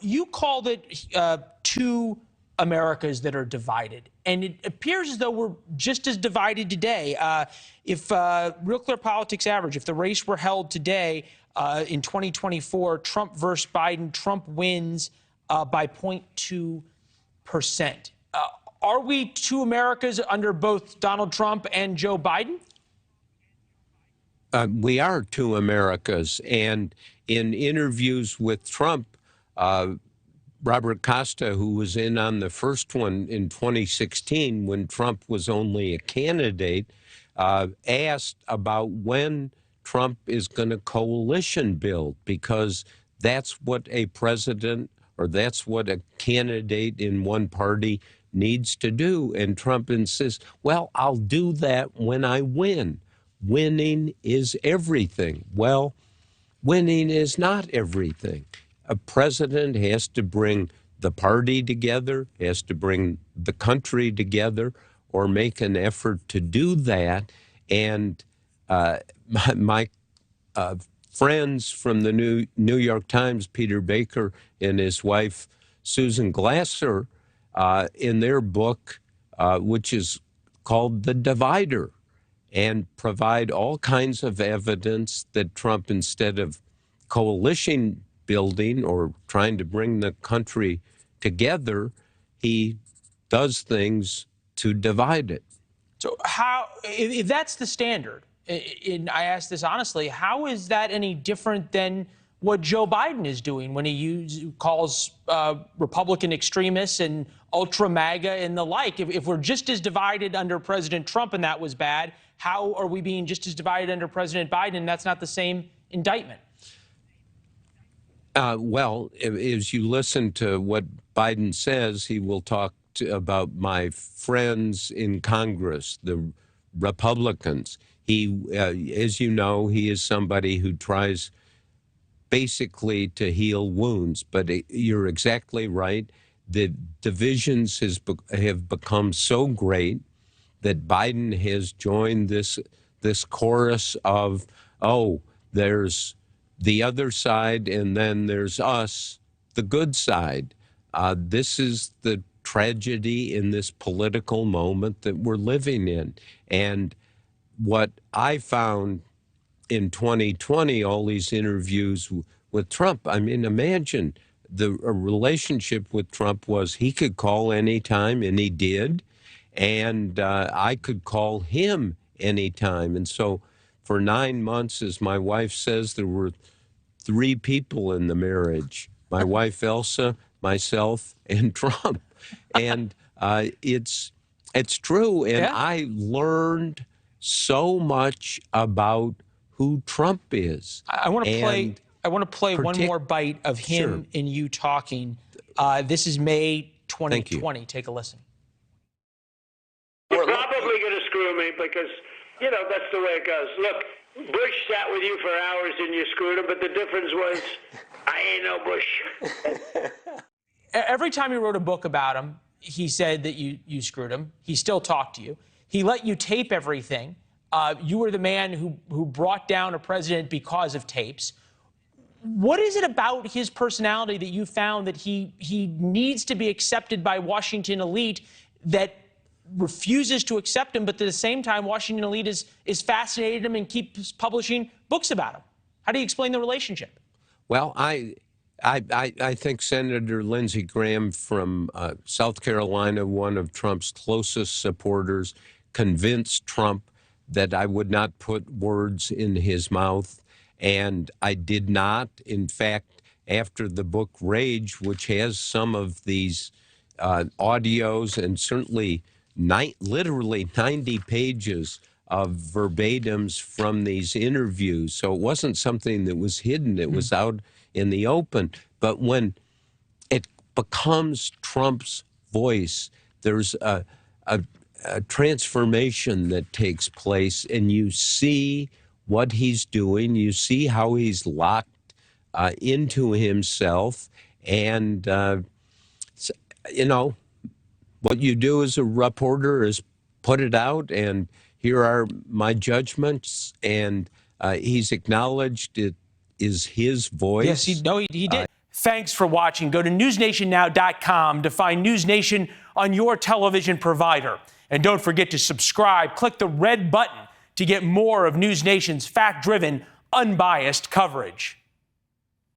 you called it two Americas that are divided, and it appears as though we're just as divided today. If Real Clear Politics average, if the race were held today in 2024, Trump versus Biden, Trump wins by 0.2%. Are we two Americas under both Donald Trump and Joe Biden? We are two Americas. And in interviews with Trump, Robert Costa, who was in on the first one in 2016 when Trump was only a candidate, asked about when Trump is going to coalition build, because that's what a president or that's what a candidate in one party needs to do. And Trump insists, well, I'll do that when I win. Winning is everything. Well, winning is not everything. A president has to bring the party together, has to bring the country together, or make an effort to do that. And my friends from the New York Times, Peter Baker and his wife, Susan Glasser, in their book, which is called The Divider, and provide all kinds of evidence that Trump, instead of coalition building or trying to bring the country together, he does things to divide it. So how, if that's the standard, and I ask this honestly, how is that any different than what Joe Biden is doing when he calls Republican extremists and ultra MAGA and the like? If we're just as divided under President Trump and that was bad, how are we being just as divided under President Biden and that's not the same indictment? Well, as you listen to what Biden says, he will talk about my friends in Congress, the Republicans. He, as you know, he is somebody who tries basically to heal wounds. But you're exactly right. The divisions have become so great that Biden has joined this chorus of, oh, there's the other side and then there's us, the good side. This is the tragedy in this political moment that we're living in. And what I found in 2020, all these interviews with Trump, I mean, imagine a relationship with Trump was he could call anytime, and he did, and I could call him anytime. And so for 9 months, as my wife says, there were 3 people in the marriage: my wife Elsa, myself, and Trump. And it's true. And yeah. I learned so much about who Trump is. I want to play one more bite of him and you talking. This is May 2020. Take a listen. You're probably going to screw me because, you know, that's the way it goes. Look, Bush sat with you for hours and you screwed him, but the difference was I ain't no Bush. Every time he wrote a book about him, he said that you screwed him. He still talked to you. He let you tape everything. You were the man who brought down a president because of tapes. What is it about his personality that you found that he needs to be accepted by Washington elite that refuses to accept him, but at the same time, Washington elite is fascinated him and keeps publishing books about him? How do you explain the relationship? Well, I think Senator Lindsey Graham from South Carolina, one of Trump's closest supporters, convinced Trump that I would not put words in his mouth, and I did not. In fact, after the book Rage, which has some of these audios and certainly literally 90 pages of verbatims from these interviews, so it wasn't something that was hidden, it was out in the open. But when it becomes Trump's voice, there's a transformation that takes place, and you see what he's doing, you see how he's locked into himself, and you know, what you do as a reporter is put it out, and here are my judgments, and he's acknowledged it is his voice. Yes, he did. Thanks for watching. Go to newsnationnow.com to find NewsNation on your television provider. And don't forget to subscribe. Click the red button to get more of NewsNation's fact-driven, unbiased coverage.